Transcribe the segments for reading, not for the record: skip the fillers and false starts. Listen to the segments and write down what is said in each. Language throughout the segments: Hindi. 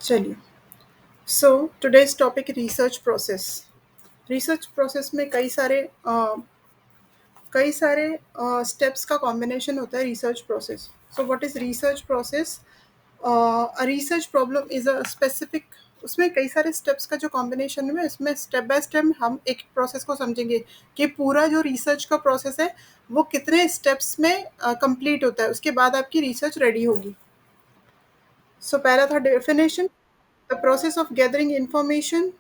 चलिए। So today's topic research process. Research process में कई सारे स्टेप्स का कॉम्बिनेशन होता है research process. So what is research process? Research problem is a specific. उसमें कई सारे स्टेप्स का जो कॉम्बिनेशन है, इसमें स्टेप बाय स्टेप हम एक प्रोसेस को समझेंगे कि पूरा जो रिसर्च का प्रोसेस है वो कितने स्टेप्स में कंप्लीट होता है, उसके बाद आपकी रिसर्च रेडी होगी। सो पहला था definition. The process of gathering information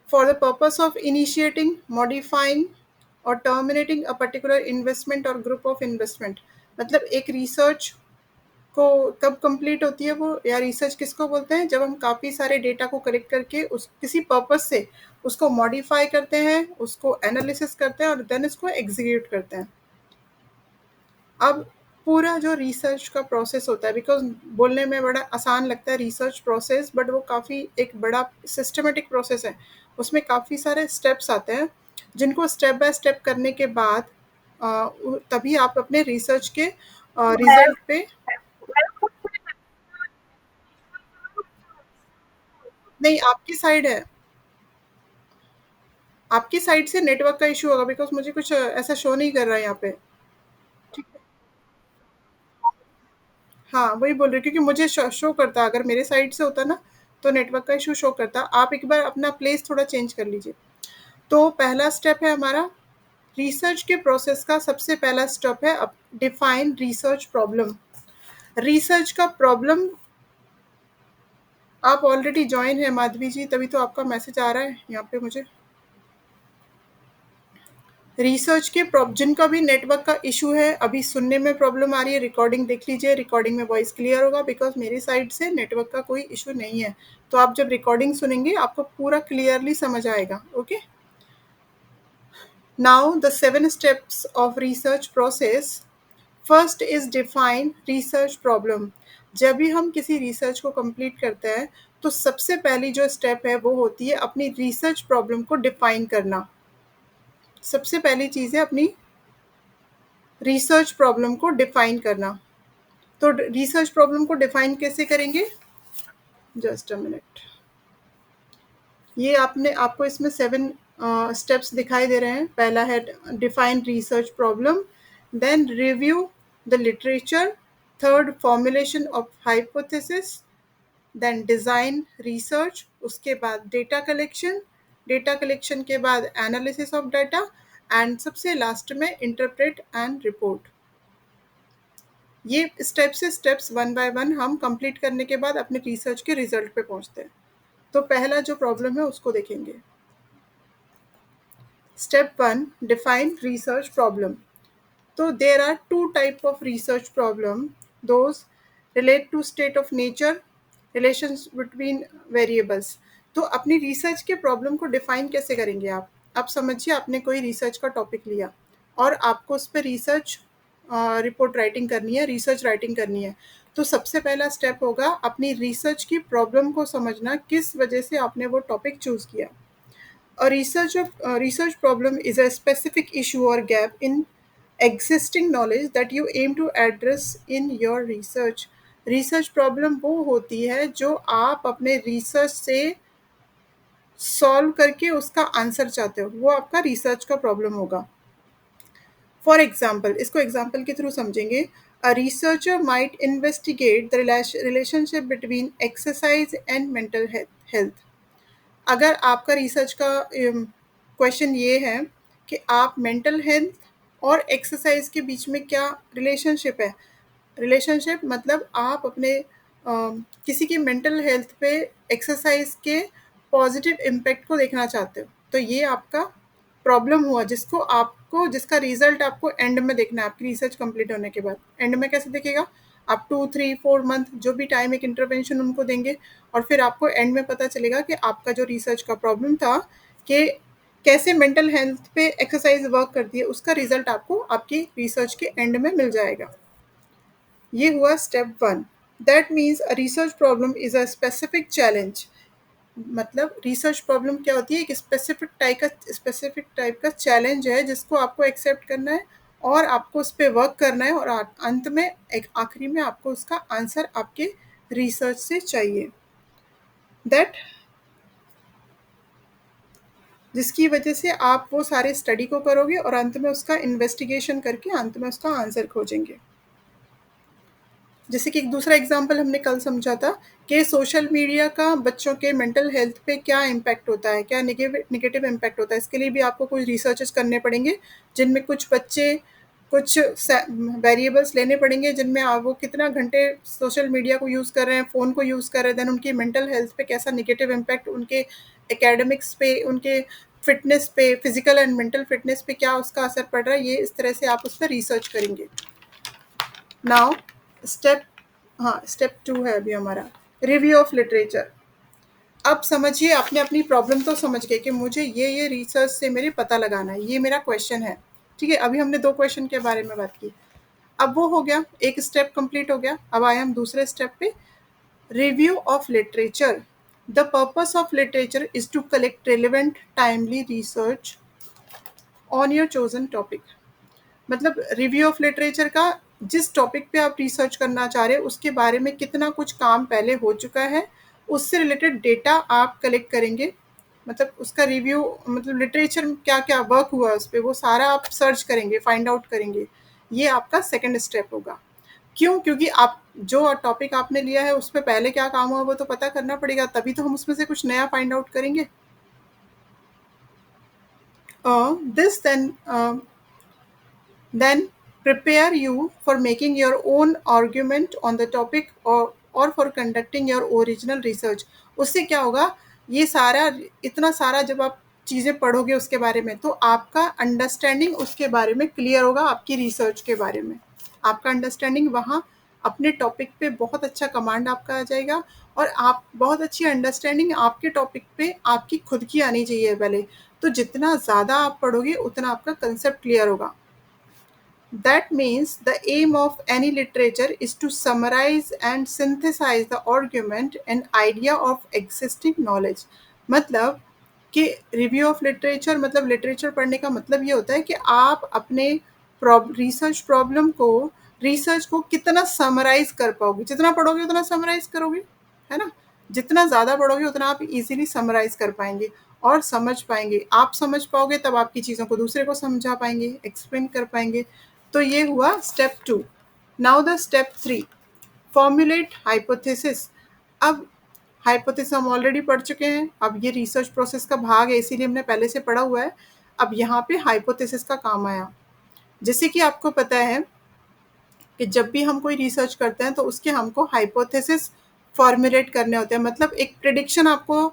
for the purpose of initiating, modifying or terminating a particular investment or group of investment। मतलब एक रिसर्च को कब कंप्लीट होती है वो, या रिसर्च किसको बोलते हैं? जब हम काफ़ी सारे डेटा को कलेक्ट करके उस किसी पर्पस से उसको मॉडिफाई करते हैं, उसको एनालिसिस करते हैं और देन इसको एग्जीक्यूट करते हैं। अब पूरा जो रिसर्च का प्रोसेस होता है, बिकॉज बोलने में बड़ा आसान लगता है रिसर्च प्रोसेस, बट वो काफ़ी एक बड़ा सिस्टमेटिक प्रोसेस है। उसमें काफ़ी सारे स्टेप्स आते हैं जिनको स्टेप बाय स्टेप करने के बाद तभी आप अपने रिसर्च के रिजल्ट पे। नहीं, आपकी साइड है। आपकी साइड से नेटवर्क का इशू होगा, बिकॉज मुझे कुछ ऐसा शो नहीं कर रहा है यहाँ पे। ठीक है। हाँ, वही बोल रही हूँ, क्योंकि मुझे शो करता, अगर मेरे साइड से होता ना तो नेटवर्क का इशू शो करता। आप एक बार अपना प्लेस थोड़ा चेंज कर लीजिए। तो पहला स्टेप है हमारा रिसर्च के प्रोसेस का। सबसे पहला स्टेप है अब डिफाइन रिसर्च प्रॉब्लम। रिसर्च का प्रॉब्लम, आप ऑलरेडी ज्वाइन है माधवी जी, तभी तो आपका मैसेज आ रहा है यहाँ पे मुझे। रिसर्च के जिनका भी नेटवर्क का इशू है, अभी सुनने में प्रॉब्लम आ रही है, रिकॉर्डिंग देख लीजिए, रिकॉर्डिंग में वॉइस क्लियर होगा, बिकॉज मेरी साइड से नेटवर्क का कोई इशू नहीं है। तो आप जब रिकॉर्डिंग सुनेंगे आपको पूरा क्लियरली समझ आएगा। Okay. Now the 7 steps of research process. First is define research problem. जब भी हम किसी रिसर्च को कंप्लीट करते हैं तो सबसे पहली जो स्टेप है वो होती है अपनी रिसर्च प्रॉब्लम को डिफाइन करना। सबसे पहली चीज़ है अपनी रिसर्च प्रॉब्लम को डिफाइन करना। तो रिसर्च प्रॉब्लम को डिफाइन कैसे करेंगे? Just a minute. ये आपने आपको इसमें 7 स्टेप्स दिखाई दे रहे हैं। पहला है define research problem, then review the literature, third formulation of hypothesis, then design research, उसके बाद डेटा कलेक्शन, डेटा कलेक्शन के बाद एनालिसिस ऑफ डाटा, एंड सबसे लास्ट में इंटरप्रेट एंड रिपोर्ट। ये स्टेप से स्टेप्स वन बाय वन हम कंप्लीट करने के बाद अपने रिसर्च के रिजल्ट पे पहुंचते हैं। तो पहला जो प्रॉब्लम है उसको देखेंगे। Step one, define research problem. तो there are two type of research problem. Those relate to state of nature, relations between variables. तो अपनी रिसर्च के प्रॉब्लम को डिफाइन कैसे करेंगे आप समझिए, आपने कोई रिसर्च का टॉपिक लिया और आपको उस पर रिसर्च रिपोर्ट राइटिंग करनी है, रिसर्च राइटिंग करनी है। तो सबसे पहला स्टेप होगा अपनी रिसर्च की प्रॉब्लम को समझना, किस वजह से आपने वो टॉपिक चूज किया। A research problem is a specific issue or gap in existing knowledge that you aim to address in your research। Research problem वो होती है जो आप अपने रिसर्च से सॉल्व करके उसका आंसर चाहते हो, वो आपका रिसर्च का प्रॉब्लम होगा। फॉर एग्जाम्पल, इसको एग्जाम्पल के थ्रू समझेंगे। A researcher might investigate the relationship between exercise and mental health. अगर आपका रिसर्च का क्वेश्चन ये है कि आप मेंटल हेल्थ और एक्सरसाइज के बीच में क्या रिलेशनशिप है। रिलेशनशिप मतलब आप अपने किसी की मेंटल हेल्थ पे एक्सरसाइज के पॉजिटिव इम्पेक्ट को देखना चाहते हो, तो ये आपका प्रॉब्लम हुआ जिसका रिजल्ट आपको एंड में देखना है। आपकी रिसर्च कंप्लीट होने के बाद एंड में कैसे दिखेगा? आप 2 3 4 मंथ जो भी टाइम एक इंटरवेंशन उनको देंगे और फिर आपको एंड में पता चलेगा कि आपका जो रिसर्च का प्रॉब्लम था कि कैसे मेंटल हेल्थ पे एक्सरसाइज वर्क करती है, उसका रिजल्ट आपको आपकी रिसर्च के एंड में मिल जाएगा। ये हुआ step one. That means a research problem is a specific challenge. मतलब रिसर्च प्रॉब्लम क्या होती है? एक स्पेसिफिक टाइप का चैलेंज है जिसको आपको एक्सेप्ट करना है और आपको उस पर वर्क करना है, और अंत में एक आखिरी में आपको उसका आंसर आपके रिसर्च से चाहिए, दैट जिसकी वजह से आप वो सारे स्टडी को करोगे और अंत में उसका इन्वेस्टिगेशन करके अंत में उसका आंसर खोजेंगे। जैसे कि एक दूसरा एग्जांपल हमने कल समझा था कि सोशल मीडिया का बच्चों के मेंटल हेल्थ पे क्या इम्पैक्ट होता है, क्या नेगेटिव इम्पैक्ट होता है। इसके लिए भी आपको कुछ रिसर्चेस करने पड़ेंगे, जिनमें कुछ बच्चे कुछ वेरिएबल्स लेने पड़ेंगे, जिनमें आप वो कितना घंटे सोशल मीडिया को यूज़ कर रहे हैं, फ़ोन को यूज़ कर रहे हैं, देन उनकी मेंटल हेल्थ पे कैसा नेगेटिव इम्पैक्ट, उनके एकेडमिक्स पे, उनके फिटनेस पे, फिजिकल एंड मेंटल फिटनेस पे क्या उसका असर पड़ रहा है। ये इस तरह से आप उस पर रिसर्च करेंगे। नाउ स्टेप हाँ, स्टेप 2 है अभी हमारा, रिव्यू ऑफ लिटरेचर। अब समझिए, आपने अपनी प्रॉब्लम तो समझ गए कि मुझे ये रिसर्च से मेरे पता लगाना है, ये मेरा क्वेश्चन है। ठीक है, अभी हमने 2 क्वेश्चन के बारे में बात की। अब वो हो गया, एक स्टेप कंप्लीट हो गया। अब आए हम दूसरे स्टेप पे, review of literature. The purpose of literature is to collect relevant timely research on your chosen topic. मतलब रिव्यू ऑफ लिटरेचर का, जिस टॉपिक पे आप रिसर्च करना चाह रहे हो उसके बारे में कितना कुछ काम पहले हो चुका है, उससे रिलेटेड डेटा आप कलेक्ट करेंगे। मतलब उसका रिव्यू, मतलब लिटरेचर में क्या क्या वर्क हुआ है उस पर, वो सारा आप सर्च करेंगे, फाइंड आउट करेंगे। ये आपका सेकेंड स्टेप होगा। क्यों? क्योंकि आप जो टॉपिक आपने लिया है उस पर पहले क्या काम हुआ वो तो पता करना पड़ेगा, तभी तो हम उसमें से कुछ नया फाइंड आउट करेंगे। This then prepare you for making your own argument on the topic, or for conducting your original research। उससे क्या होगा, ये सारा, इतना सारा जब आप चीज़ें पढ़ोगे उसके बारे में, तो आपका अंडरस्टैंडिंग उसके बारे में क्लियर होगा, आपकी रिसर्च के बारे में। आपका अंडरस्टैंडिंग वहाँ अपने टॉपिक पे बहुत अच्छा कमांड आपका आ जाएगा, और आप बहुत अच्छी अंडरस्टैंडिंग आपके टॉपिक पे आपकी खुद की आनी चाहिए पहले। तो जितना ज़्यादा आप पढ़ोगे उतना आपका कंसेप्ट क्लियर होगा। That means the aim of any literature is to summarize and synthesize the argument and idea of existing knowledge। मतलब कि रिव्यू ऑफ लिटरेचर, मतलब लिटरेचर पढ़ने का मतलब ये होता है कि आप अपने रिसर्च को कितना समराइज कर पाओगे। जितना पढ़ोगे उतना समराइज करोगे, है ना। जितना ज़्यादा पढ़ोगे उतना आप इजीली समराइज कर पाएंगे और समझ पाएंगे। आप समझ पाओगे तब आपकी चीज़ों को दूसरे को समझा पाएंगे, एक्सप्लेन कर पाएंगे। तो ये हुआ step 2। Now the step 3, formulate hypothesis. अब हाइपोथेसिस हम ऑलरेडी पढ़ चुके हैं, अब ये रिसर्च प्रोसेस का भाग है, इसीलिए हमने पहले से पढ़ा हुआ है। अब यहाँ पे हाइपोथेसिस का काम आया। जैसे कि आपको पता है कि जब भी हम कोई रिसर्च करते हैं तो उसके हमको हाइपोथेसिस फॉर्मुलेट करने होते हैं। मतलब एक प्रिडिक्शन आपको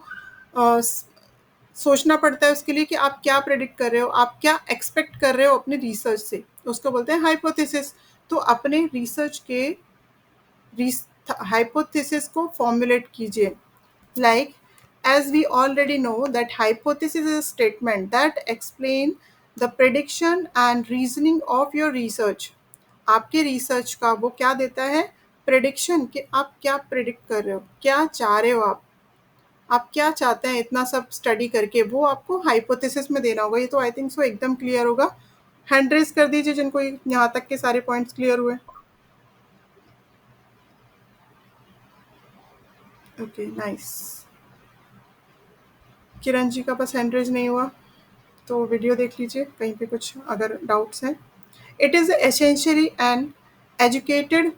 सोचना पड़ता है उसके लिए कि आप क्या प्रेडिक्ट कर रहे हो, आप क्या एक्सपेक्ट कर रहे हो अपने रिसर्च से, उसको बोलते हैं हाइपोथेसिस। तो अपने रिसर्च के हाइपोथेसिस को फॉर्मुलेट कीजिए। Like, as we already know that hypothesis is a statement that explain the prediction and reasoning of your research। आपके रिसर्च का वो क्या देता है, प्रेडिक्शन, कि आप क्या प्रेडिक्ट कर रहे हो, क्या चाह रहे हो, आप क्या चाहते हैं इतना सब स्टडी करके, वो आपको हाइपोथेसिस में देना होगा। ये तो आई थिंक सो एकदम क्लियर होगा। हैंड रेज कर दीजिए जिनको यहाँ तक के सारे पॉइंट्स क्लियर हुए। Okay, nice. किरण जी का बस हैंड रेज नहीं हुआ, तो वीडियो देख लीजिए, कहीं पे कुछ अगर डाउट्स हैं। It is essentially an educated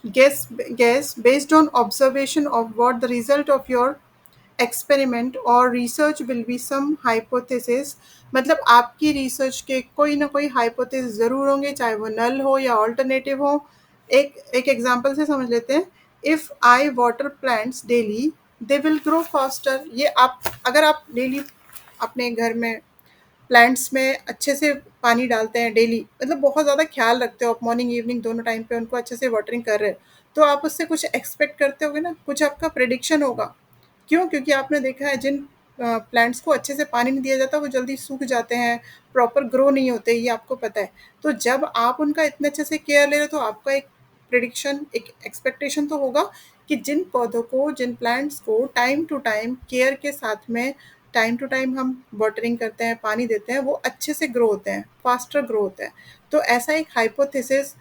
guess based on observation of what the result of your experiment or research will be some hypothesis। मतलब आपकी रिसर्च के कोई ना कोई हाइपोथेसिस ज़रूर होंगे, चाहे वो नल हो या ऑल्टरनेटिव हो। एक एक एग्जांपल से समझ लेते हैं। If I water plants daily they will grow faster. ये आप, अगर आप डेली अपने घर में प्लांट्स में अच्छे से पानी डालते हैं डेली, मतलब बहुत ज़्यादा ख्याल रखते हो आप, मॉर्निंग इवनिंग दोनों टाइम पे उनको अच्छे से वाटरिंग कर रहे हो, तो आप उससे कुछ एक्सपेक्ट करते होगे ना, कुछ आपका प्रेडिक्शन होगा। क्यों? क्योंकि आपने देखा है जिन प्लांट्स को अच्छे से पानी नहीं दिया जाता वो जल्दी सूख जाते हैं, प्रॉपर ग्रो नहीं होते, ये आपको पता है। तो जब आप उनका इतने अच्छे से केयर ले रहे हो तो आपका एक प्रिडिक्शन, एक एक्सपेक्टेशन तो होगा कि जिन पौधों को, जिन प्लांट्स को टाइम टू टाइम केयर के साथ में टाइम टू टाइम हम वाटरिंग करते हैं, पानी देते हैं, वो अच्छे से ग्रो होते हैं, फास्टर ग्रो होते हैं। तो ऐसा एक हाइपोथेसिस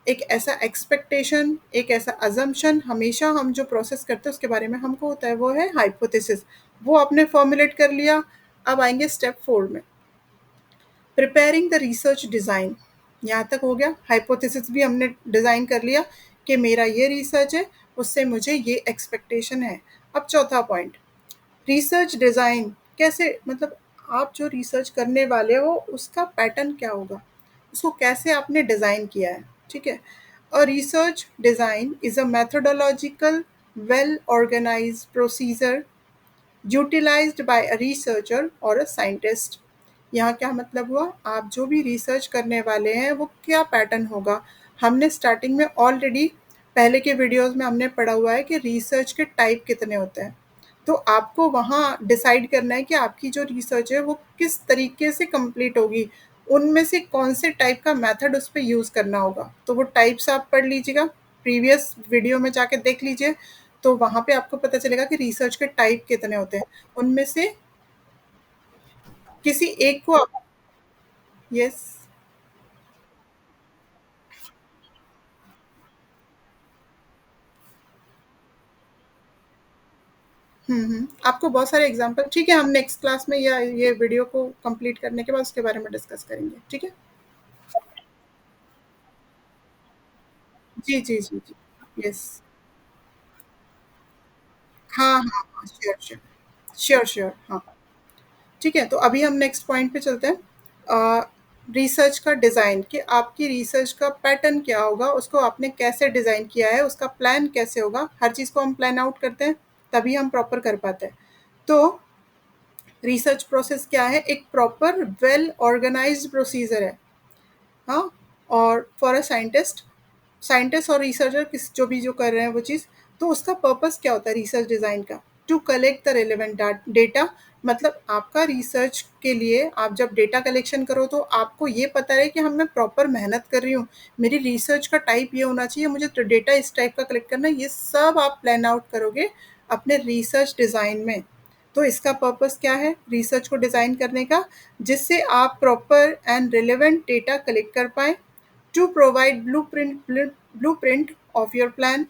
एक ऐसा एक्सपेक्टेशन, एक ऐसा अजम्पशन, हमेशा हम जो प्रोसेस करते हैं उसके बारे में हमको होता है, वो है हाइपोथेसिस। वो आपने फॉर्मुलेट कर लिया। अब आएंगे स्टेप 4 में, प्रिपेयरिंग द रिसर्च डिज़ाइन। यहाँ तक हो गया, हाइपोथेसिस भी हमने डिज़ाइन कर लिया कि मेरा ये रिसर्च है, उससे मुझे ये एक्सपेक्टेशन है। अब चौथा पॉइंट, रिसर्च डिज़ाइन कैसे, मतलब आप जो रिसर्च करने वाले हो उसका पैटर्न क्या होगा, उसको कैसे आपने डिज़ाइन किया है, ठीक है। और research design is a methodological well organised procedure utilised by a researcher और अ साइंटिस्ट। यहाँ क्या मतलब हुआ, आप जो भी रिसर्च करने वाले हैं वो क्या पैटर्न होगा। हमने स्टार्टिंग में ऑलरेडी पहले के वीडियोस में हमने पढ़ा हुआ है कि रिसर्च के टाइप कितने होते हैं। तो आपको वहाँ डिसाइड करना है कि आपकी जो रिसर्च है वो किस तरीके से कंप्लीट होगी, उनमें से कौन से टाइप का मेथड उस पर यूज़ करना होगा। तो वो टाइप्स आप पढ़ लीजिएगा, प्रीवियस वीडियो में जाके देख लीजिए, तो वहाँ पे आपको पता चलेगा कि रिसर्च के टाइप कितने होते हैं। उनमें से किसी एक को आप, यस। आपको बहुत सारे एग्जांपल, ठीक है, हम नेक्स्ट क्लास में या ये वीडियो को कंप्लीट करने के बाद उसके बारे में डिस्कस करेंगे, ठीक है। जी जी जी जी, यस। हाँ हाँ हाँ, श्योर श्योर, श्योर श्योर, हाँ। ठीक है, तो अभी हम नेक्स्ट पॉइंट पे चलते हैं। रिसर्च का डिज़ाइन, कि आपकी रिसर्च का पैटर्न क्या होगा, उसको आपने कैसे डिज़ाइन किया है, उसका प्लान कैसे होगा। हर चीज़ को हम प्लान आउट करते हैं, तभी हम प्रॉपर कर पाते हैं। तो रिसर्च प्रोसेस क्या है, एक प्रॉपर वेल ऑर्गेनाइज्ड प्रोसीजर है। हाँ, और फॉर अ साइंटिस्ट, साइंटिस्ट और रिसर्चर किस जो भी जो कर रहे हैं वो चीज़, तो उसका पर्पस क्या होता है रिसर्च डिज़ाइन का, to collect the relevant data. मतलब आपका रिसर्च के लिए आप जब डेटा कलेक्शन करो तो आपको ये पता रहे कि हम मैं प्रॉपर मेहनत कर रही हूँ, मेरी रिसर्च का टाइप ये होना चाहिए, मुझे तो डेटा इस टाइप का कलेक्ट करना है, ये सब आप प्लान आउट करोगे अपने रिसर्च डिज़ाइन में। तो इसका पर्पस क्या है रिसर्च को डिज़ाइन करने का, जिससे आप proper and relevant data collect कर पाएँ, to provide blueprint of your plan.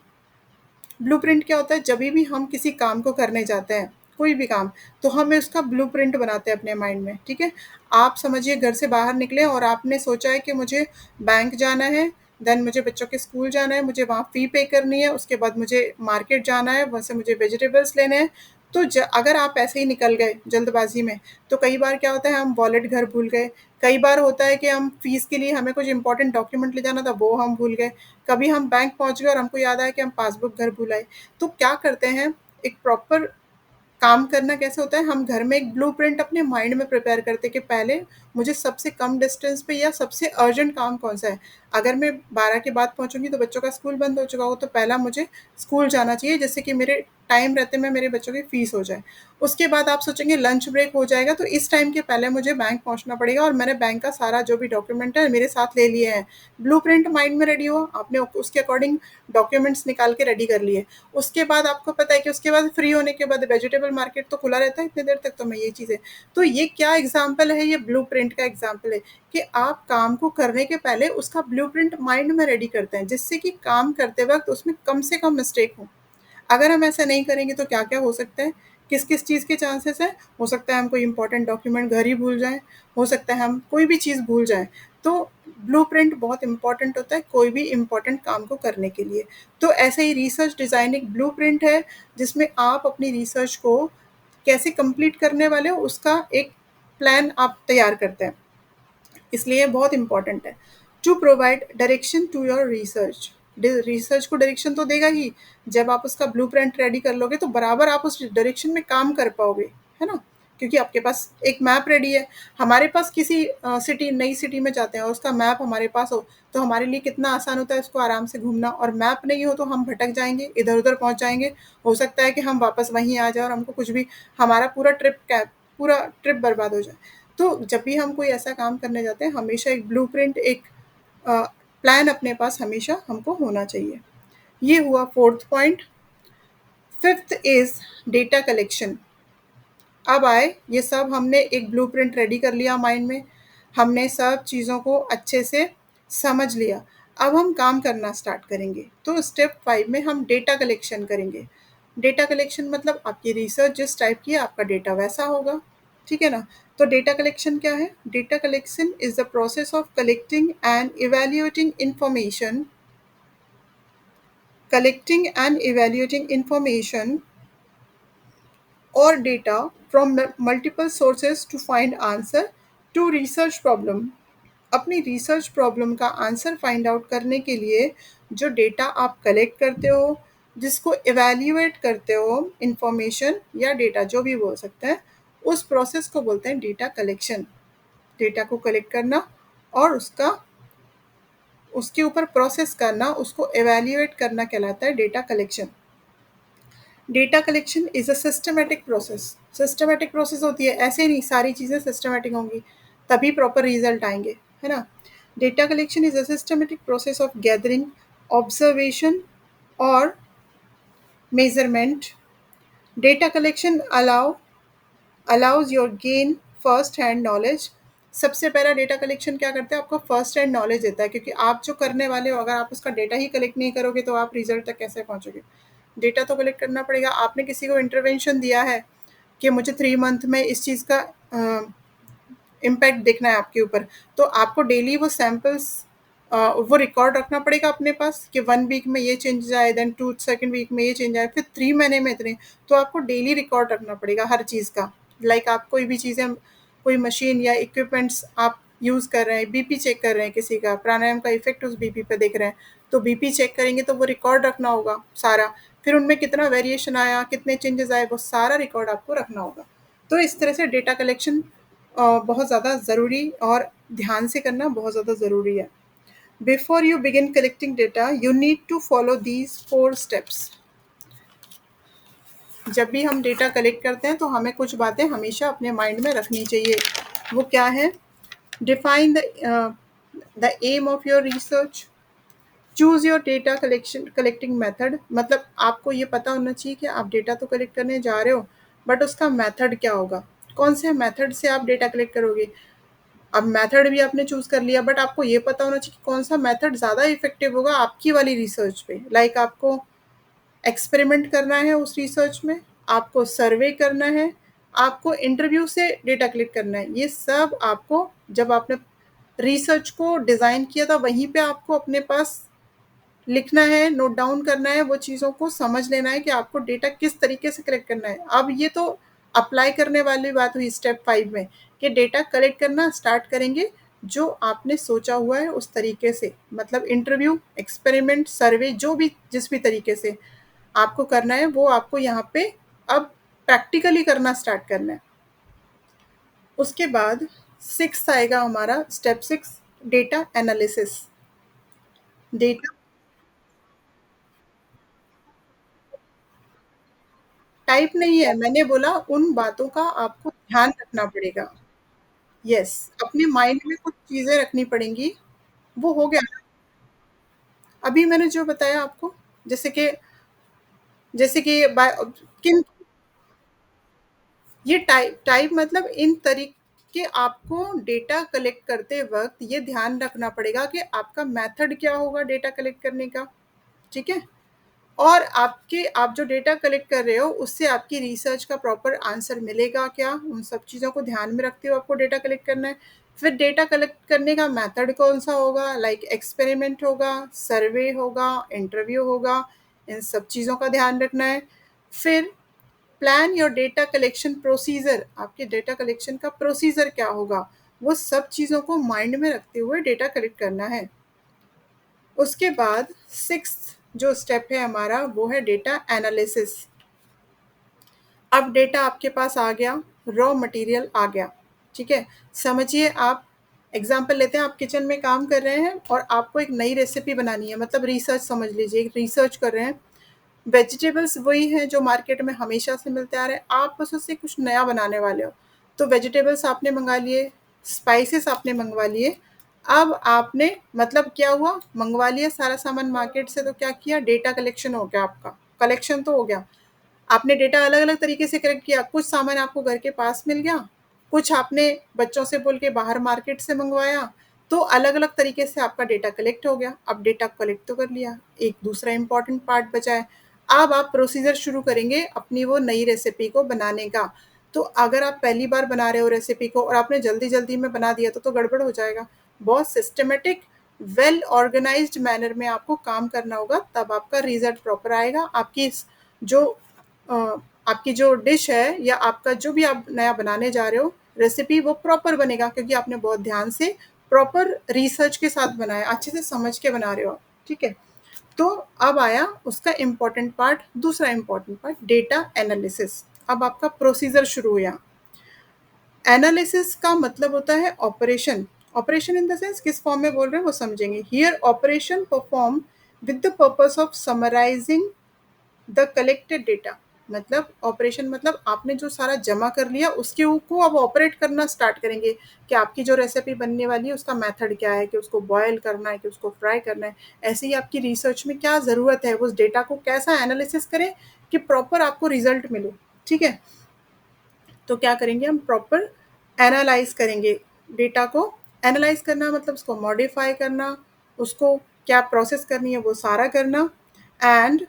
Blueprint क्या होता है, जब भी हम किसी काम को करने जाते हैं, कोई भी काम, तो हमें उसका ब्लूप्रिंट बनाते हैं अपने माइंड में, ठीक है। आप समझिए घर से बाहर निकले और आपने सोचा है कि मुझे बैंक जाना है, देन मुझे बच्चों के स्कूल जाना है, मुझे वहाँ फ़ी पे करनी है, उसके बाद मुझे मार्केट जाना है, वहाँ से मुझे वेजिटेबल्स लेने हैं। तो अगर आप ऐसे ही निकल गए जल्दबाजी में, तो कई बार क्या होता है हम वॉलेट घर भूल गए, कई बार होता है कि हम फीस के लिए हमें कुछ इंपॉर्टेंट डॉक्यूमेंट ले जाना था वो हम भूल गए, कभी हम बैंक पहुंच गए और हमको याद आया कि हम पासबुक घर भूल आए। तो क्या करते हैं, एक प्रॉपर काम करना कैसे होता है, हम घर में एक ब्लूप्रिंट अपने माइंड में प्रिपेयर करते हैं कि पहले मुझे सबसे कम डिस्टेंस पे या सबसे अर्जेंट काम कौन सा है। अगर मैं 12 के बाद पहुंचूंगी तो बच्चों का स्कूल बंद हो चुका हो, तो पहला मुझे स्कूल जाना चाहिए जिससे कि मेरे टाइम रहते में मेरे बच्चों की फीस हो जाए। उसके बाद आप सोचेंगे लंच ब्रेक हो जाएगा, तो इस टाइम के पहले मुझे बैंक पहुंचना पड़ेगा और मैंने बैंक का सारा जो भी डॉक्यूमेंट है मेरे साथ ले लिए हैं। ब्लूप्रिंट माइंड में रेडी हुआ, आपने उसके अकॉर्डिंग डॉक्यूमेंट्स निकाल के रेडी कर लिए। उसके बाद आपको पता है कि उसके बाद फ्री होने के बाद वेजिटेबल मार्केट तो खुला रहता है इतनी देर तक, तो मैं ये चीज़ें, तो ये क्या एग्जाम्पल है, ये ब्लूप्रिंट का एग्जाम्पल है कि आप काम को करने के पहले उसका ब्लूप्रिंट माइंड में रेडी करते हैं, जिससे कि काम करते वक्त उसमें कम से कम मिस्टेक हो। अगर हम ऐसा नहीं करेंगे तो क्या क्या हो सकता है, किस किस चीज़ के चांसेस है, हो सकता है हम कोई इंपॉर्टेंट डॉक्यूमेंट घर ही भूल जाएं, हो सकता है हम कोई भी चीज़ भूल जाएं। तो ब्लूप्रिंट बहुत इंपॉर्टेंट होता है कोई भी इंपॉर्टेंट काम को करने के लिए। तो ऐसे ही रिसर्च डिज़ाइन एक ब्लूप्रिंट है, जिसमें आप अपनी रिसर्च को कैसे कंप्लीट करने वाले हो उसका एक प्लान आप तैयार करते हैं, इसलिए बहुत इंपॉर्टेंट है। To provide direction to your research, research को डायरेक्शन तो देगा ही, जब आप उसका ब्लूप्रिंट रेडी कर लोगे तो बराबर आप उस डायरेक्शन में काम कर पाओगे, है ना। क्योंकि आपके पास एक मैप रेडी है। हमारे पास किसी सिटी, नई सिटी में जाते हैं और उसका मैप हमारे पास हो, तो हमारे लिए कितना आसान होता है उसको आराम से घूमना, और मैप नहीं हो तो हम भटक जाएंगे, इधर उधर पहुंच जाएंगे, हो सकता है कि हम वापस वहीं आ जाए और हमको कुछ भी, हमारा पूरा ट्रिप बर्बाद हो जाए। तो जब भी हम कोई ऐसा काम करने जाते हैं हमेशा एक ब्लूप्रिंट, एक प्लान अपने पास हमेशा हमको होना चाहिए। ये हुआ fourth point. Fifth is data collection. अब आए, ये सब हमने एक ब्लूप्रिंट रेडी कर लिया माइंड में, हमने सब चीज़ों को अच्छे से समझ लिया। अब हम काम करना स्टार्ट करेंगे। तो स्टेप 5 में हम डेटा कलेक्शन करेंगे। डेटा कलेक्शन मतलब आपकी रिसर्च जिस टाइप की है आपका डेटा वैसा होगा, ठीक है ना? तो डेटा कलेक्शन क्या है? Data collection is the process of collecting and evaluating information or data from multiple sources to find answer to research problem। अपनी रिसर्च प्रॉब्लम का आंसर फाइंड आउट करने के लिए जो डेटा आप कलेक्ट करते हो, जिसको इवैल्यूएट करते हो, इंफॉर्मेशन या डेटा जो भी बोल सकते हैं, उस प्रोसेस को बोलते हैं डेटा कलेक्शन। डेटा को कलेक्ट करना और उसके ऊपर प्रोसेस करना, उसको इवैल्यूएट करना कहलाता है data collection. Data collection is a systematic process. Systematic process होती है, ऐसे नहीं सारी चीज़ें सिस्टमैटिक होंगी तभी प्रॉपर रिजल्ट आएंगे, है ना? Data collection is a systematic process of gathering observation और measurement. Data collection allows your gain first hand knowledge. सबसे पहला डेटा कलेक्शन क्या करता है? आपको फर्स्ट हैंड नॉलेज देता है, क्योंकि आप जो करने वाले हो अगर आप उसका डेटा ही कलेक्ट नहीं करोगे तो आप रिजल्ट तक कैसे पहुंचोगे? डेटा तो कलेक्ट करना पड़ेगा। आपने किसी को इंटरवेंशन दिया है कि मुझे 3 मंथ में इस चीज़ का इम्पैक्ट देखना है आपके ऊपर, तो आपको डेली वो सैम्पल्स वो रिकॉर्ड रखना पड़ेगा अपने पास कि 1 वीक में ये चेंजेस आए, देन 2 सेकेंड वीक में ये चेंज आए, फिर 3 महीने में इतने। तो आपको डेली रिकॉर्ड रखना पड़ेगा हर चीज़ का। लाइक आप कोई भी चीज़ें, कोई मशीन या इक्विपमेंट्स आप यूज़ कर रहे हैं, बीपी चेक कर रहे हैं किसी का, प्राणायाम का इफेक्ट उस बीपी पे देख रहे हैं, तो बीपी चेक करेंगे तो वो रिकॉर्ड रखना होगा सारा। फिर उनमें कितना वेरिएशन आया, कितने चेंजेस आए, वो सारा रिकॉर्ड आपको रखना होगा। तो इस तरह से डेटा कलेक्शन बहुत ज़्यादा ज़रूरी और ध्यान से करना बहुत ज़्यादा ज़रूरी है। Before you begin collecting data you need to follow these 4 steps. जब भी हम डेटा कलेक्ट करते हैं तो हमें कुछ बातें हमेशा अपने माइंड में रखनी चाहिए। वो क्या है? Define the aim of your research. Choose your data collecting method. मतलब आपको ये पता होना चाहिए कि आप डेटा तो कलेक्ट करने जा रहे हो, बट उसका मेथड क्या होगा? कौन से मेथड से आप डेटा कलेक्ट करोगे? अब मेथड भी आपने चूज़ कर लिया, बट आपको ये पता होना चाहिए कि कौन सा मेथड ज़्यादा इफेक्टिव होगा आपकी वाली रिसर्च पे। लाइक आपको एक्सपेरिमेंट करना है उस रिसर्च में, आपको सर्वे करना है, आपको इंटरव्यू से डेटा कलेक्ट करना है। ये सब आपको जब आपने रिसर्च को डिज़ाइन किया था वहीं पे आपको अपने पास लिखना है, नोट डाउन करना है, वो चीज़ों को समझ लेना है कि आपको डेटा किस तरीके से कलेक्ट करना है। अब ये तो अप्लाई करने वाली बात हुई स्टेप 5 में कि डेटा कलेक्ट करना स्टार्ट करेंगे जो आपने सोचा हुआ है उस तरीके से। मतलब इंटरव्यू, एक्सपेरिमेंट, सर्वे जो भी जिस भी तरीके से आपको करना है वो आपको यहाँ पे अब प्रैक्टिकली करना स्टार्ट करना है। उसके बाद 6th आएगा हमारा step 6, data analysis. Data type नहीं है, मैंने बोला उन बातों का आपको ध्यान रखना पड़ेगा। यस, अपने माइंड में कुछ चीज़ें रखनी पड़ेंगी। वो हो गया ना, अभी मैंने जो बताया आपको, जैसे कि किन, ये टाइप टाइप मतलब इन तरीके आपको डेटा कलेक्ट करते वक़्त ये ध्यान रखना पड़ेगा कि आपका मेथड क्या होगा डेटा कलेक्ट करने का, ठीक है? और आप जो डेटा कलेक्ट कर रहे हो उससे आपकी रिसर्च का प्रॉपर आंसर मिलेगा क्या, उन सब चीज़ों को ध्यान में रखते हुए आपको डेटा कलेक्ट करना है। फिर डेटा कलेक्ट करने का मेथड कौन सा होगा? लाइक एक्सपेरिमेंट होगा, सर्वे होगा, इंटरव्यू होगा, इन सब चीज़ों का ध्यान रखना है। फिर plan your data collection procedure, आपके डेटा कलेक्शन का प्रोसीजर क्या होगा, वो सब चीज़ों को माइंड में रखते हुए डेटा कलेक्ट करना है। उसके बाद 6th जो स्टेप है हमारा वो है डेटा एनालिसिस। अब डेटा आपके पास आ गया, रॉ मटेरियल आ गया, ठीक है? समझिए आप एग्जांपल लेते हैं, आप किचन में काम कर रहे हैं और आपको एक नई रेसिपी बनानी है, मतलब रिसर्च समझ लीजिए, एक रिसर्च कर रहे हैं। वेजिटेबल्स वही हैं जो मार्केट में हमेशा से मिलते आ रहे हैं, आप बस उससे कुछ नया बनाने वाले हो। तो वेजिटेबल्स आपने मंगा लिए, स्पाइसेस आपने मंगवा लिए। अब आपने मतलब क्या हुआ, मंगवा लिया सारा सामान मार्केट से, तो क्या किया, डेटा कलेक्शन हो गया आपका, कलेक्शन तो हो गया। आपने डेटा अलग-अलग तरीके से कलेक्ट किया, कुछ सामान आपको घर के पास मिल गया, कुछ आपने बच्चों से बोल के बाहर मार्केट से मंगवाया, तो अलग-अलग तरीके से आपका डेटा कलेक्ट हो गया। अब डेटा कलेक्ट तो कर लिया, एक दूसरा इम्पोर्टेंट पार्ट बचा है। अब आप प्रोसीजर शुरू करेंगे अपनी वो नई रेसिपी को बनाने का। तो अगर आप पहली बार बना रहे हो रेसिपी को और आपने जल्दी-जल्दी में बना दिया तो गड़बड़ हो जाएगा। बहुत सिस्टमैटिक, वेल ऑर्गेनाइज़्ड मैनर में आपको काम करना होगा, तब आपका रिज़ल्ट प्रॉपर आएगा। जो अ, आपकी जो डिश है या आपका जो भी आप नया बनाने जा रहे हो, रेसिपी वो प्रॉपर बनेगा क्योंकि आपने बहुत ध्यान से प्रॉपर रिसर्च के साथ बनाया, अच्छे से समझ के बना रहे हो आप, ठीक है? तो अब आया उसका इम्पोर्टेंट पार्ट, दूसरा इम्पोर्टेंट पार्ट डेटा एनालिसिस। अब आपका प्रोसीजर शुरू हुआ। एनालिसिस का मतलब होता है operation. Operation in the sense किस फॉर्म में बोल रहे हैं वो समझेंगे। Here operation perform with the purpose of summarising the collected data. मतलब ऑपरेशन मतलब आपने जो सारा जमा कर लिया उसके को अब ऑपरेट करना स्टार्ट करेंगे कि आपकी जो रेसिपी बनने वाली है उसका मेथड क्या है, कि उसको बॉयल करना है, कि उसको फ्राई करना है। ऐसे ही आपकी रिसर्च में क्या ज़रूरत है, उस डेटा को कैसा एनालिसिस करें कि प्रॉपर आपको रिजल्ट मिले, ठीक है? तो क्या करेंगे हम, प्रॉपर एनालाइज करेंगे डेटा को। एनालाइज करना मतलब उसको मॉडिफाई करना, उसको क्या प्रोसेस करनी है वो सारा करना, and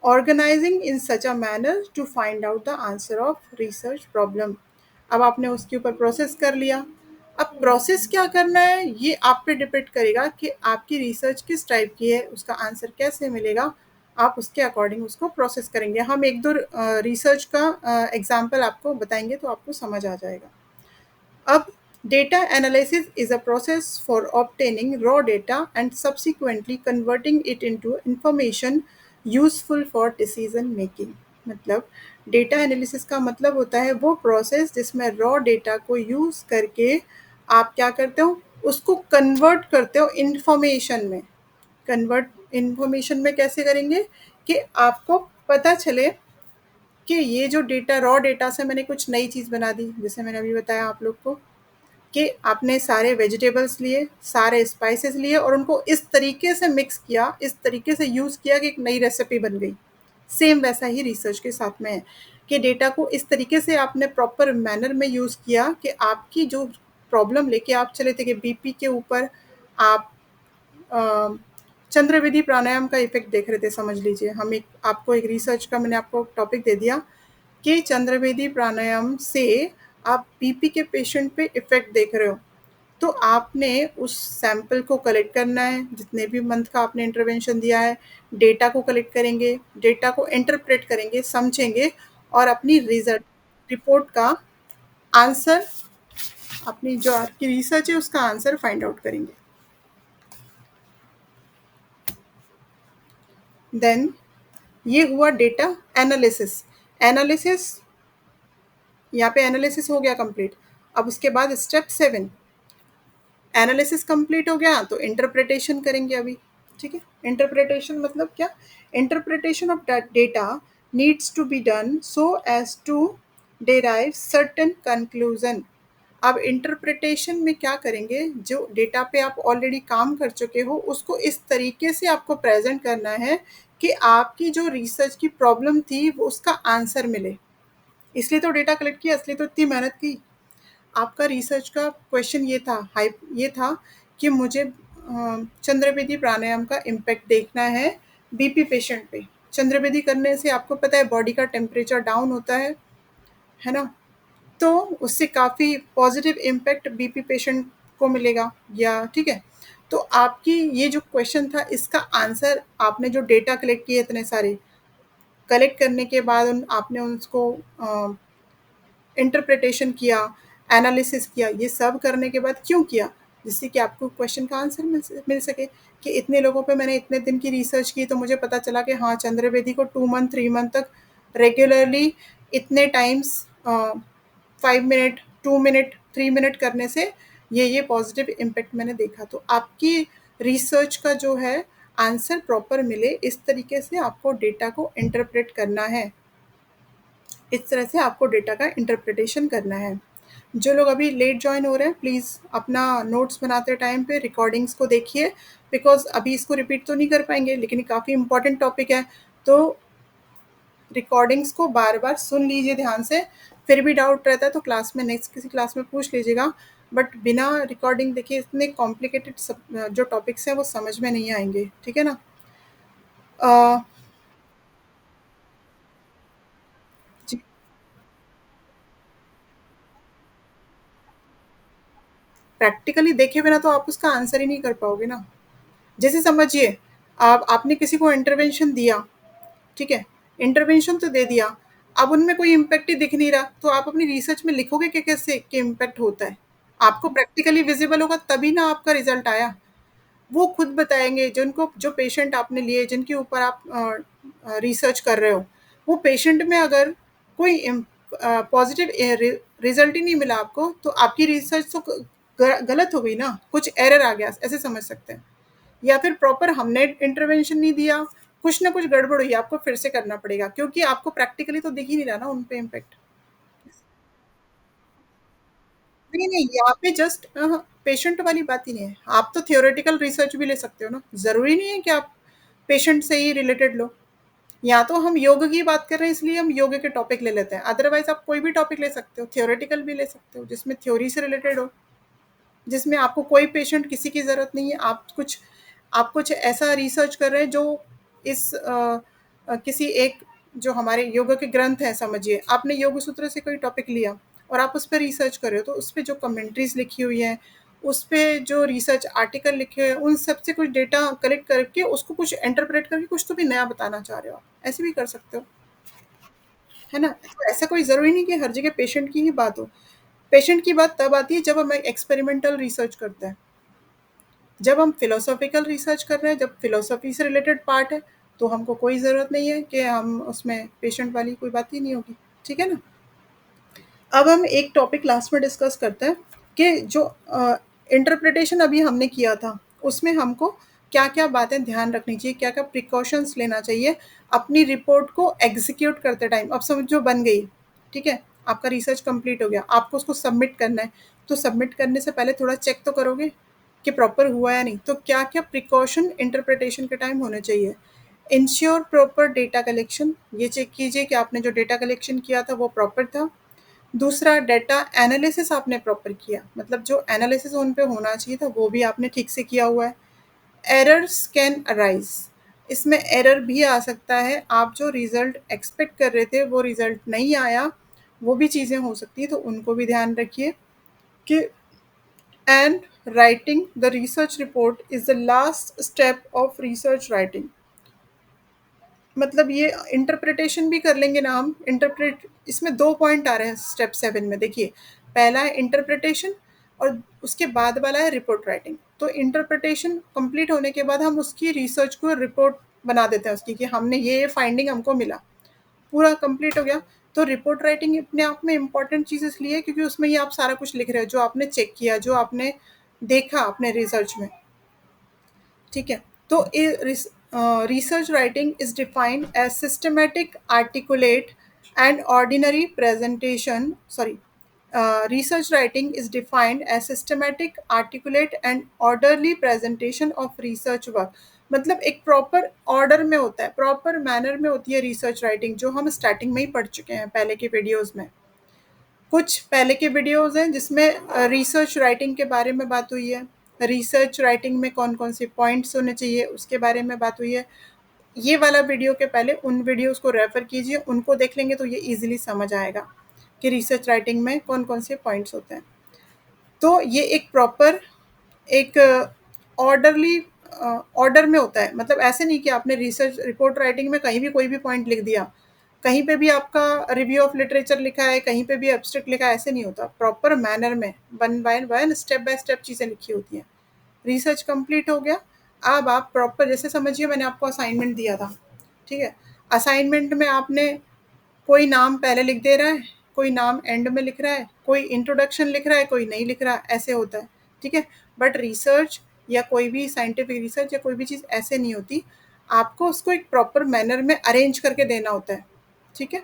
organising in such a manner to find out the answer of research problem. अब आपने उसके ऊपर प्रोसेस कर लिया। अब प्रोसेस क्या करना है ये आप पे डिपेंड करेगा कि आपकी रिसर्च किस टाइप की है, उसका आंसर कैसे मिलेगा, आप उसके अकॉर्डिंग उसको प्रोसेस करेंगे। हम एक दो रिसर्च का एग्जाम्पल आपको बताएंगे तो आपको समझ आ जाएगा। अब data analysis is a process for obtaining raw data and subsequently converting it into information useful for decision making। मतलब डेटा एनालिसिस का मतलब होता है वो प्रोसेस जिसमें रॉ डेटा को यूज़ करके आप क्या करते हो, उसको कन्वर्ट करते हो इंफॉर्मेशन में। कन्वर्ट इंफॉर्मेशन में कैसे करेंगे कि आपको पता चले कि ये जो डेटा रॉ डेटा से मैंने कुछ नई चीज़ बना दी, जैसे मैंने अभी बताया आप लोग को कि आपने सारे वेजिटेबल्स लिए, सारे स्पाइसेस लिए और उनको इस तरीके से मिक्स किया, इस तरीके से यूज़ किया कि एक नई रेसिपी बन गई। सेम वैसा ही रिसर्च के साथ में है कि डेटा को इस तरीके से आपने प्रॉपर मैनर में यूज़ किया कि आपकी जो प्रॉब्लम लेके आप चले थे कि बीपी के ऊपर आप अ, चंद्रविधि प्राणायाम का इफ़ेक्ट देख रहे थे, समझ लीजिए। हम एक आपको एक रिसर्च का मैंने आपको टॉपिक दे दिया कि चंद्रवेदी प्राणायाम से आप बीपी के पेशेंट पे इफ़ेक्ट देख रहे हो। तो आपने उस सैंपल को कलेक्ट करना है, जितने भी मंथ का आपने इंटरवेंशन दिया है, डेटा को कलेक्ट करेंगे, डेटा को इंटरप्रेट करेंगे, समझेंगे और अपनी रिज़ल्ट रिपोर्ट का आंसर, अपनी जो आपकी रिसर्च है उसका आंसर फाइंड आउट करेंगे। देन ये हुआ डेटा एनालिसिस। एनालिसिस यहाँ पे एनालिसिस हो गया कंप्लीट। अब उसके बाद स्टेप 7, एनालिसिस कंप्लीट हो गया तो इंटरप्रिटेशन करेंगे अभी, ठीक है? इंटरप्रिटेशन मतलब क्या? Interpretation of data needs to be done so as to derive certain conclusion. अब इंटरप्रिटेशन में क्या करेंगे, जो डेटा पे आप ऑलरेडी काम कर चुके हो उसको इस तरीके से आपको प्रेजेंट करना है कि आपकी जो रिसर्च की प्रॉब्लम थी वो उसका आंसर मिले। इसलिए तो डेटा कलेक्ट किया, इसलिए तो इतनी मेहनत की। आपका रिसर्च का क्वेश्चन ये था, हाइप ये था कि मुझे चंद्रवेदी प्राणायाम का इम्पैक्ट देखना है बीपी पेशेंट पे। चंद्रवेदी करने से आपको पता है बॉडी का टेम्परेचर डाउन होता है ना? तो उससे काफ़ी पॉजिटिव इम्पैक्ट बीपी पेशेंट को मिलेगा, या ठीक है? तो आपकी ये जो क्वेश्चन था इसका आंसर आपने जो डेटा कलेक्ट किए इतने सारे, कलेक्ट करने के बाद आपने उसको इंटरप्रिटेशन किया, एनालिसिस किया, ये सब करने के बाद क्यों किया? जिससे कि आपको क्वेश्चन का आंसर मिल सके कि इतने लोगों पे मैंने इतने दिन की रिसर्च की तो मुझे पता चला कि हाँ, चंद्रवेदी को 2 मंथ, 3 मंथ तक रेगुलरली इतने टाइम्स 5 मिनट, 2 मिनट, 3 मिनट करने से ये पॉजिटिव इम्पैक्ट मैंने देखा। तो आपकी रिसर्च का जो है आंसर प्रॉपर मिले, इस तरीके से आपको डेटा को इंटरप्रेट करना है। इस तरह से आपको डेटा का इंटरप्रिटेशन करना है। जो लोग अभी लेट जॉइन हो रहे हैं प्लीज़ अपना नोट्स बनाते टाइम पे रिकॉर्डिंग्स को देखिए, बिकॉज़ अभी इसको रिपीट तो नहीं कर पाएँगे लेकिन ये काफ़ी इम्पोर्टेंट टॉपिक है। तो रिकॉर्डिंग्स को बार-बार सुन लीजिए ध्यान से, फिर भी डाउट रहता है तो क्लास में नेक्स्ट किसी क्लास में पूछ लीजिएगा। बट बिना रिकॉर्डिंग देखे इतने कॉम्प्लिकेटेड सब जो टॉपिक्स हैं वो समझ में नहीं आएँगे, ठीक है ना? अ, जी, प्रैक्टिकली देखे बिना तो आप उसका आंसर ही नहीं कर पाओगे ना। जैसे समझिए, आप आपने किसी को इंटरवेंशन दिया, ठीक है? इंटरवेंशन तो दे दिया, अब उनमें कोई इम्पैक्ट ही दिख नहीं रहा, तो आप अपनी रिसर्च में लिखोगे कि कैसे कि इम्पैक्ट होता है? आपको प्रैक्टिकली विज़िबल होगा तभी ना आपका रिज़ल्ट आया। वो खुद बताएँगे जिनको जो पेशेंट आपने लिए, जिनके ऊपर आप रिसर्च कर रहे हो, वो पेशेंट में अगर कोई पॉज़िटिव रिज़ल्ट ही नहीं मिला आपको, तो आपकी रिसर्च तो गलत हो गई ना, कुछ एरर आ गया, ऐसे समझ सकते हैं। या फिर प्रॉपर हमने इंटरवेंशन नहीं दिया, कुछ ना कुछ गड़बड़ हुई, आपको फिर से करना पड़ेगा क्योंकि आपको प्रैक्टिकली तो दिख ही नहीं रहा ना उन पे इम्पैक्ट। नहीं, नहीं, यहाँ पे जस्ट पेशेंट वाली बात ही नहीं है। आप तो थ्योरेटिकल रिसर्च भी ले सकते हो ना, ज़रूरी नहीं है कि आप पेशेंट से ही रिलेटेड लो। यहाँ तो हम योग की बात कर रहे हैं इसलिए हम योग के टॉपिक ले लेते हैं, अदरवाइज़ आप कोई भी टॉपिक ले सकते हो, थ्योरेटिकल भी ले सकते हो, जिसमें थ्योरी से रिलेटेड हो। जिसमें आपको कोई पेशेंट किसी की ज़रूरत नहीं है, आप कुछ ऐसा रिसर्च कर रहे हैं जो इस किसी एक जो हमारे योग के ग्रंथ हैं समझिए, आपने योग सूत्र से कोई टॉपिक लिया और आप उस पे रिसर्च कर रहे हो, तो उस पे जो कमेंट्रीज़ लिखी हुई हैं, उस पे जो रिसर्च आर्टिकल लिखे हुए हैं, उन सब से कुछ डेटा कलेक्ट करके उसको कुछ इंटरप्रेट करके कुछ तो भी नया बताना चाह रहे हो आप, ऐसे भी कर सकते हो, है ना? तो ऐसा कोई ज़रूरी नहीं कि हर जगह पेशेंट की ही बात हो। पेशेंट की बात तब आती है जब हम एक एक्सपेरिमेंटल रिसर्च करते हैं। जब हम फिलोसॉफिकल रिसर्च कर रहे हैं, जब फिलोसॉफी से रिलेटेड पार्ट है, तो हमको कोई ज़रूरत नहीं है कि हम उसमें पेशेंट वाली कोई बात ही नहीं होगी, ठीक है ना? अब हम एक टॉपिक लास्ट में डिस्कस करते हैं कि जो इंटरप्रिटेशन अभी हमने किया था, उसमें हमको क्या-क्या बातें ध्यान रखनी चाहिए, क्या-क्या प्रिकॉशंस लेना चाहिए अपनी रिपोर्ट को एग्ज़ीक्यूट करते टाइम। अब समझो बन गई, ठीक है? आपका रिसर्च कंप्लीट हो गया, आपको उसको सबमिट करना है, तो सबमिट करने से पहले थोड़ा चेक तो करोगे कि प्रॉपर हुआ या नहीं। तो क्या-क्या प्रिकॉशन इंटरप्रिटेशन के टाइम होने चाहिए? इंश्योर प्रॉपर डेटा कलेक्शन, ये चेक कीजिए कि आपने जो डेटा कलेक्शन किया था वो प्रॉपर था। दूसरा डेटा एनालिसिस आपने प्रॉपर किया, मतलब जो एनालिसिस उन पे होना चाहिए था वो भी आपने ठीक से किया हुआ है। एरर्स कैन अराइज, इसमें एरर भी आ सकता है, आप जो रिजल्ट एक्सपेक्ट कर रहे थे वो रिजल्ट नहीं आया, वो भी चीज़ें हो सकती है, तो उनको भी ध्यान रखिए कि and writing the research report is the last step of research writing. मतलब ये इंटरप्रिटेशन भी कर लेंगे ना हम, इंटरप्रेट इसमें 2 पॉइंट आ रहे हैं स्टेप 7 में देखिए, पहला है इंटरप्रिटेशन और उसके बाद वाला है रिपोर्ट राइटिंग। तो इंटरप्रिटेशन कंप्लीट होने के बाद हम उसकी रिसर्च को रिपोर्ट बना देते हैं उसकी कि हमने ये फाइंडिंग हमको मिला, पूरा कंप्लीट हो गया। तो रिपोर्ट राइटिंग अपने आप में इम्पोर्टेंट चीज़ इसलिए है क्योंकि उसमें ये आप सारा कुछ लिख रहे हो, जो आपने चेक किया, जो आपने देखा अपने रिसर्च में। ठीक है, तो research writing is defined as systematic articulate and ordinary presentation sorry research writing is defined as systematic articulate and orderly presentation of research work। मतलब एक प्रॉपर ऑर्डर में होता है, प्रॉपर मैनर में होती है रिसर्च राइटिंग, जो हम स्टार्टिंग में ही पढ़ चुके हैं पहले के वीडियोस में। कुछ पहले के वीडियोस हैं जिसमें रिसर्च राइटिंग के बारे में बात हुई है, रिसर्च राइटिंग में कौन कौन से पॉइंट्स होने चाहिए उसके बारे में बात हुई है। ये वाला वीडियो के पहले उन वीडियोस को रेफर कीजिए, उनको देख लेंगे तो ये इजीली समझ आएगा कि रिसर्च राइटिंग में कौन कौन से पॉइंट्स होते हैं। तो ये एक प्रॉपर एक ऑर्डरली ऑर्डर में होता है, मतलब ऐसे नहीं कि आपने रिसर्च रिपोर्ट राइटिंग में कहीं भी कोई भी पॉइंट लिख दिया, कहीं पे भी आपका रिव्यू ऑफ लिटरेचर लिखा है, कहीं पे भी एब्स्ट्रैक्ट लिखा है, ऐसे नहीं होता, प्रॉपर मैनर में one by one step by step चीज़ें लिखी होती हैं। रिसर्च कंप्लीट हो गया, अब आप प्रॉपर जैसे समझिए मैंने आपको असाइनमेंट दिया था, ठीक है? असाइनमेंट में आपने कोई नाम पहले लिख दे रहा है, कोई नाम एंड में लिख रहा है, कोई इंट्रोडक्शन लिख रहा है, कोई नहीं लिख रहा, ऐसे होता है, ठीक है? बट रिसर्च या कोई भी साइंटिफिक रिसर्च या कोई भी चीज़ ऐसे नहीं होती, आपको उसको एक प्रॉपर मैनर में अरेंज करके देना होता है, ठीक है?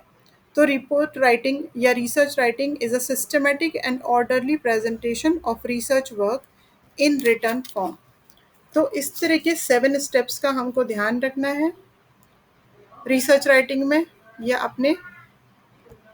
तो रिपोर्ट राइटिंग या research writing is a systematic and orderly presentation of research work in written form. तो इस तरह के 7 स्टेप्स का हमको ध्यान रखना है रिसर्च राइटिंग में या अपने